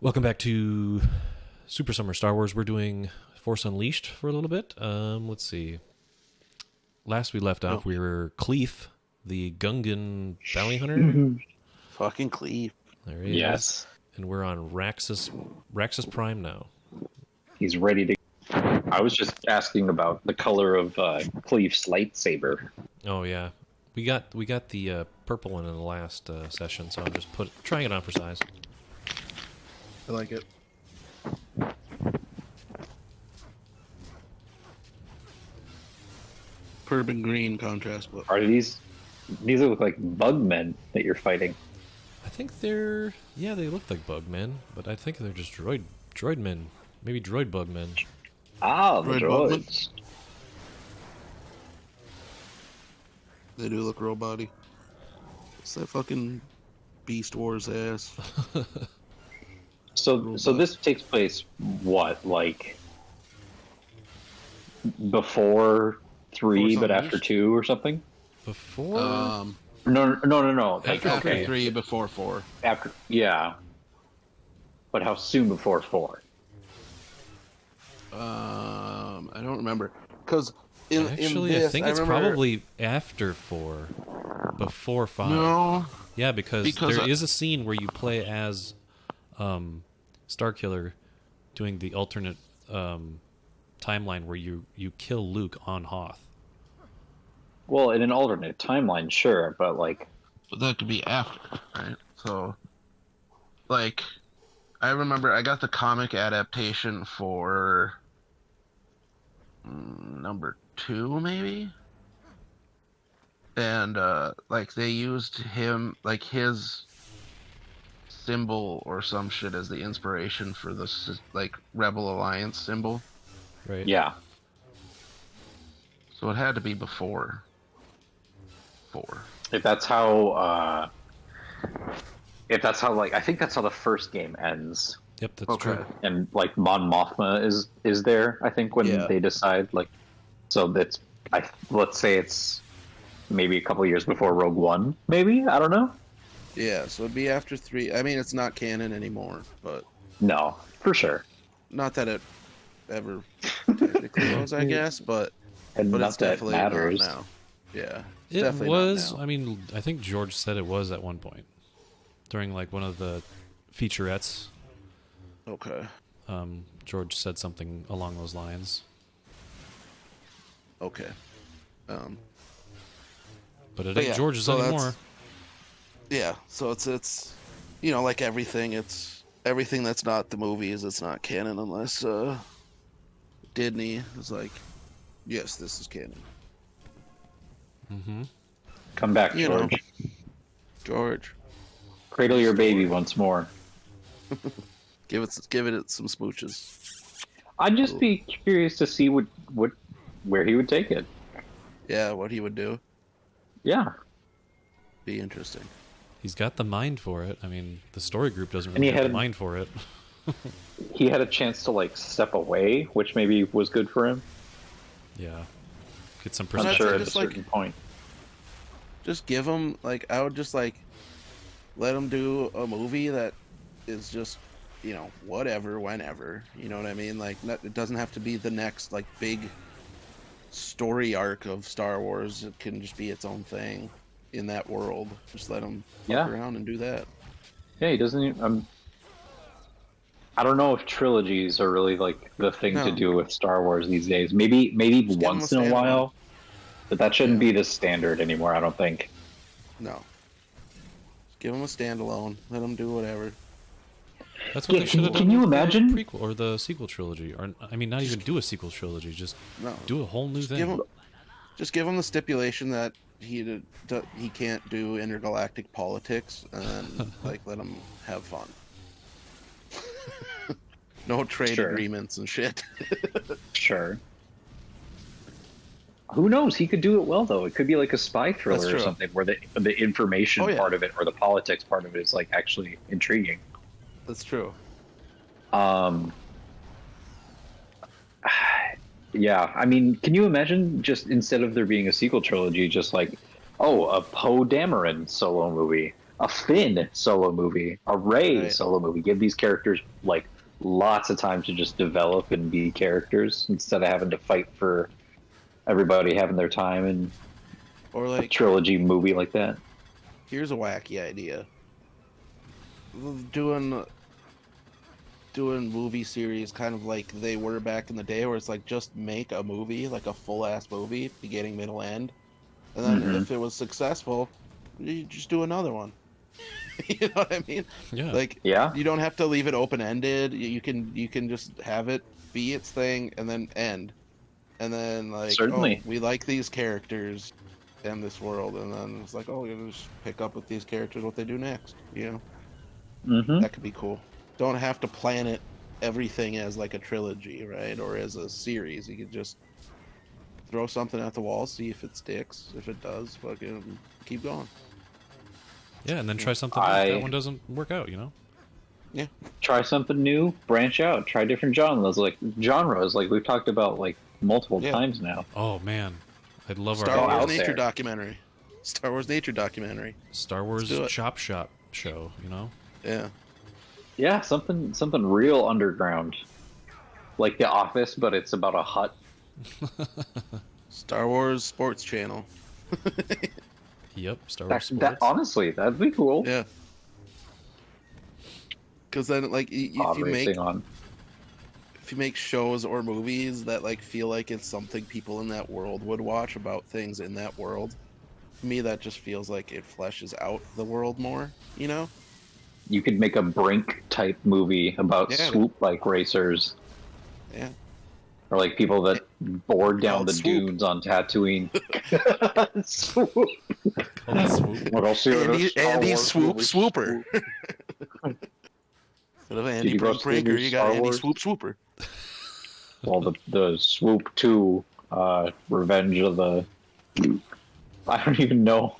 Welcome back to Super Summer Star Wars. We're doing Force Unleashed for a little bit. Let's see. Last we left off, we were Cleef, the Gungan bounty hunter. Fucking Cleef. There he is. And we're on Raxus Prime now. He's ready to... I was just asking about the color of Cleef's lightsaber. Oh, yeah. We got the purple one in the last session, so I'm just trying it on for size. I like it. Purple green contrast. But Are these look like bug men that you're fighting? I think they look like bug men, but I think they're just droid men. Maybe droid bug men. Ah, the droids. They do look real body. It's that fucking Beast Wars ass. So this takes place what, like before 3 but after 2 or something? Before? No. After 3, before 4. After, yeah. But how soon before 4? I don't remember, because I think it's probably after 4, before 5. No. Yeah, because there is a scene where you play as Starkiller doing the alternate timeline where you kill Luke on Hoth. Well, in an alternate timeline, sure, but that could be after, right? So, like, I remember I got the comic adaptation for number 2, maybe, and like they used him, like his symbol or some shit as the inspiration for this, like, Rebel Alliance symbol. Right. Yeah. So it had to be before 4. If that's how, like, I think that's how the first game ends. Yep, that's true. And like Mon Mothma is there, I think, when they decide, like, so that's, let's say it's maybe a couple years before Rogue One, maybe, I don't know. Yeah, so it'd be after 3. I mean, it's not canon anymore, but no, for sure. Not that it ever technically was, I guess, but it's definitely matters not now. Yeah, it was. I mean, I think George said it was at one point during, like, one of the featurettes. Okay. George said something along those lines. Okay. But it ain't George's anymore. Yeah, so it's like everything, it's everything that's not the movies, it's not canon unless Disney is like, yes, this is canon. Mm-hmm. Come back, George. George. Cradle your baby once more. Give it some smooches. I'd just be curious to see where he would take it. Yeah, what he would do. Yeah. Be interesting. He's got the mind for it. I mean, the story group doesn't really have the mind for it. He had a chance to, like, step away, which maybe was good for him. Yeah. Get some I'm perspective. sure at a certain point. Just give him, like, I would just, like, let him do a movie that is just, whatever, whenever. You know what I mean? Like, it doesn't have to be the next, like, big story arc of Star Wars. It can just be its own thing in that world. Just let him fuck around and do that. Yeah, he doesn't even... I don't know if trilogies are really, like, the thing to do with Star Wars these days. Maybe just once in a while, but that shouldn't be the standard anymore, I don't think. No. Just give him a standalone. Let him do whatever. That's what they should have done. Can you with imagine the prequel or the sequel trilogy? Or, I mean, not even do a sequel trilogy. Just do a whole new thing. Just give him the stipulation that he can't do intergalactic politics, and then, like, let him have fun. No trade agreements and shit. Sure. Who knows? He could do it well, though. It could be like a spy thriller or something, where the information part of it or the politics part of it is, like, actually intriguing. That's true. Yeah, I mean, can you imagine just instead of there being a sequel trilogy, just like, a Poe Dameron solo movie, a Finn solo movie, a Rey Right. solo movie. Give these characters like lots of time to just develop and be characters instead of having to fight for everybody having their time in Or a like, trilogy movie like that. here's a wacky idea. Doing movie series kind of like they were back in the day, where it's like just make a movie, like a full ass movie, beginning, middle, end, and then Mhm. if it was successful, you just do another one. You know what I mean? Yeah. Like, Yeah, you don't have to leave it open ended. You can just have it be its thing and then end, and then like, Certainly. oh, we like these characters and this world, and then it's like, oh, you just pick up with these characters what they do next. You know, hmm that could be cool. Don't have to plan it everything as like a trilogy, right, or as a series. You could just throw something at the wall, see if it sticks. If it does, fucking keep going. Yeah, and then try something new. If that one doesn't work out, you know? Yeah. Try something new, branch out, try different genres. Like we've talked about like multiple Yeah. times now. Oh, man. I'd love Star our out Wars nature there. documentary. Star Wars nature documentary. Star Wars do it. Chop Shop show, you know? Yeah. Yeah, something real underground, like The Office, but it's about a hut. Star Wars Sports Channel. Yep, Star Wars That Sports. honestly, that'd be cool. Yeah. Because then, like, Pod racing on. if you make shows or movies that like feel like it's something people in that world would watch about things in that world, to me that just feels like it fleshes out the world more. You know? You could make a Brink type movie about Yeah. swoop bike racers, Yeah. or like people that board down Called the Swoop. dunes on Tatooine. Swoop. Called Swoop. What else? Andy Swoop Swooper. Instead of Did Andy you go Brink see the Breaker, new you got Star Andy Wars? Swoop Swooper. Well, the Swoop 2, Revenge of the... I don't even know.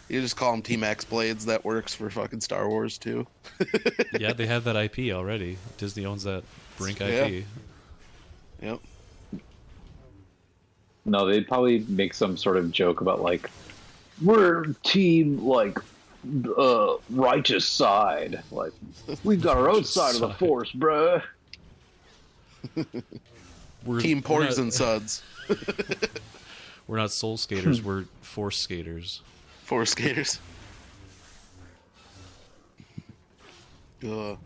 You just call them Team X Blades. That works for fucking Star Wars too. Yeah, they have that IP already. Disney owns that Brink IP. Yep. No, they'd probably make some sort of joke about, like, we're team, like, righteous side. Like, we've got our own Righteous side of the side. force, bruh. Team Poison Suds. We're not soul skaters, we're force skaters. Force skaters. So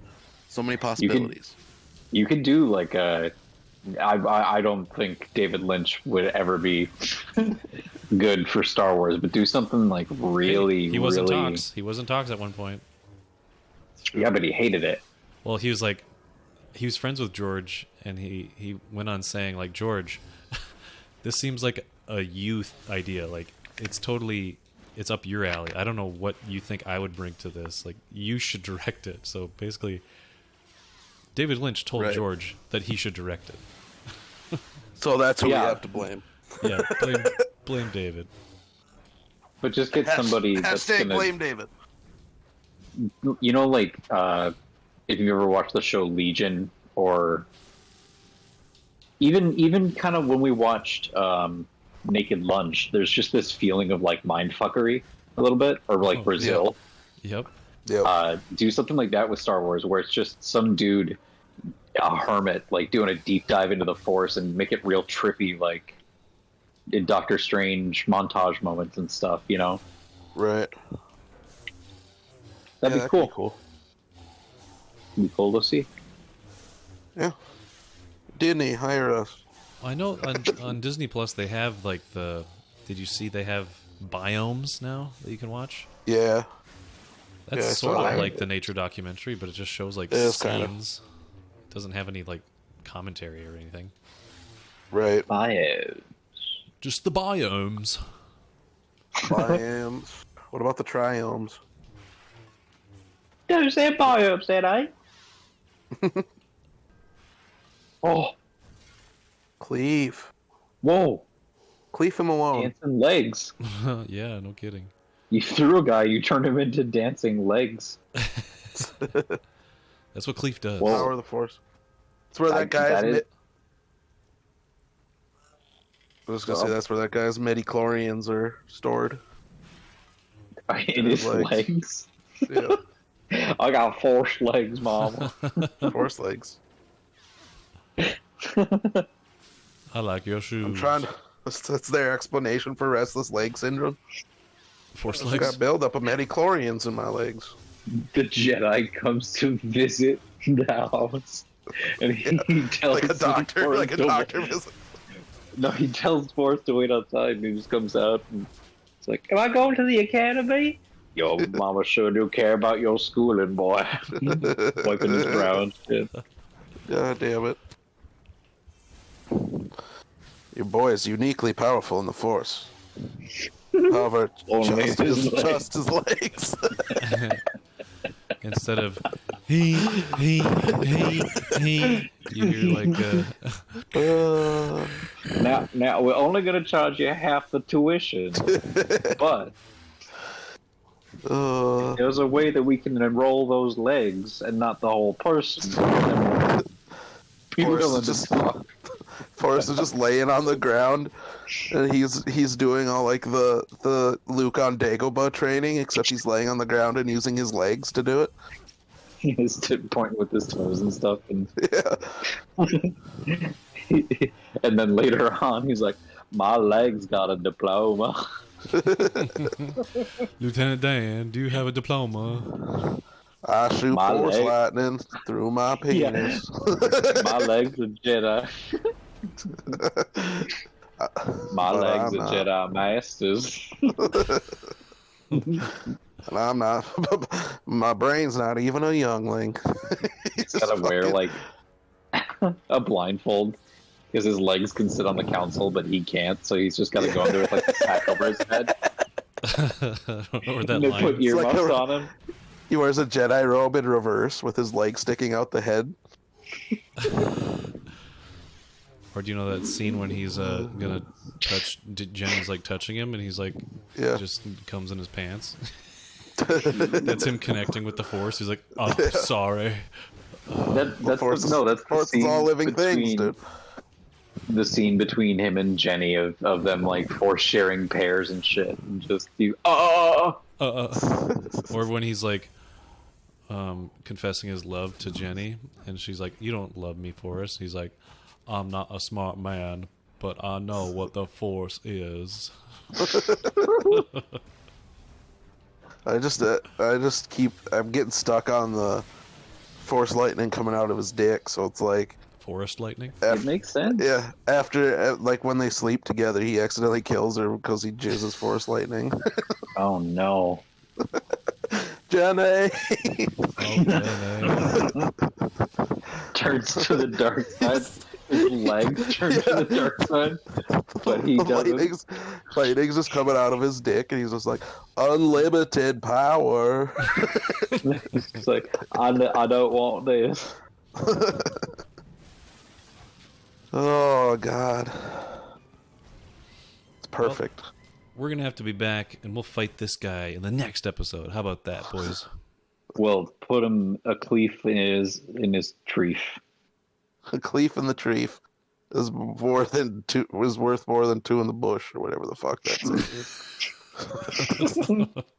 many possibilities. You could do, like, I don't think David Lynch would ever be good for Star Wars, but do something, like, really, He was in really... talks. He was in talks at one point. Yeah, but he hated it. Well, he was like, he was friends with George, and he went on saying, like, George, this seems like a youth idea. Like, it's up your alley. I don't know what you think I would bring to this. Like, you should direct it. So basically, David Lynch told Right. George that he should direct it. So that's who we Yeah. have to blame. Yeah, blame David. But just get somebody that's Hashtag gonna... blame David. You know, like, if you ever watched the show Legion, or even kind of when we watched Naked Lunch, there's just this feeling of, like, mindfuckery a little bit, or like Oh, Brazil. Yep. Yep. Do something like that with Star Wars, where it's just some dude, a hermit, like, doing a deep dive into the Force, and make it real trippy, like in Doctor Strange montage moments and stuff, you know? Right. That'd Yeah, be cool. cool. Be cool to see. Yeah. Disney, hire us. I know on Disney Plus they have like did you see they have biomes now that you can watch? Yeah. That's Yeah, I sort saw of that. like the nature documentary, but it just shows like It is kinda. scenes. It doesn't have any like commentary or anything. Right. Bio. Just the biomes. Biomes. What about the triomes? Don't say bio, said I. Oh, Cleave. whoa. Cleave him alone. Dancing legs. Yeah, no kidding. You threw a guy, you turned him into dancing legs. That's what Cleef does. Whoa. Power of the Force. That's where that guy's... that is- I was gonna say that's where that guy's midi-chlorians are stored. In his legs. Yeah. I got forced legs, mama. Force legs. I like your shoes. I'm trying to. That's their explanation for restless leg syndrome. Force I legs. got buildup of metachlorians in my legs. The Jedi comes to visit the house, and he tells Like a doctor, Forrest like a to doctor wait. visit. No, he tells Forrest to wait outside, and he just comes out and it's like, "Am I going to the academy?" Yo, mama sure do care about your schooling, boy. Wiping his brow and shit. God damn it. Your boy is uniquely powerful in the Force. However, Only just his legs. Instead of he, you hear like Now we're only gonna charge you half the tuition, but there's a way that we can enroll those legs and not the whole person. Be willing to talk. Forrest is just laying on the ground, and he's doing all like the Luke on Dagobah training, except he's laying on the ground and using his legs to do it. He's pointing with his toes and stuff, and Yeah. and then later on, he's like, "My legs got a diploma." Lieutenant Dan, do you have a diploma? I shoot My force leg. lightning through my penis. My legs are Jedi. My But legs I'm are not. Jedi masters. And I'm not. My brain's not even a youngling. He's gotta wear like a blindfold because his legs can sit on the council, but he can't. So he's just gotta go under with like a sack over his head. I don't know where that And they line put is. earmuffs like a- on him. He wears a Jedi robe in reverse with his legs sticking out the head. Or do you know that scene when he's gonna touch Jenny's like touching him and he's like Yeah. just comes in his pants? That's him connecting with the Force. He's like, "Oh, sorry." That's Force is- the Force scene is all living things, between- dude. The scene between him and Jenny of them like force sharing pairs and shit, and just you. Oh. Or when he's like confessing his love to Jenny, and she's like, "You don't love me, Forrest." He's like, "I'm not a smart man, but I know what the Force is." I'm getting stuck on the force lightning coming out of his dick, so it's like, Forest lightning. It makes sense. yeah, after, like, when they sleep together, he accidentally kills her because he jizzes force lightning. Oh no. Jenny! Turns to the dark side. His legs turn to the dark side, but he doesn't. Lightning's just coming out of his dick, and he's just like, unlimited power. It's like, I don't want this. Oh, God. It's perfect. We're gonna have to be back, and we'll fight this guy in the next episode. How about that, boys? Well, put him a cleef in his treef. A cleef in the treef is worth more than two in the bush, or whatever the fuck that saying is.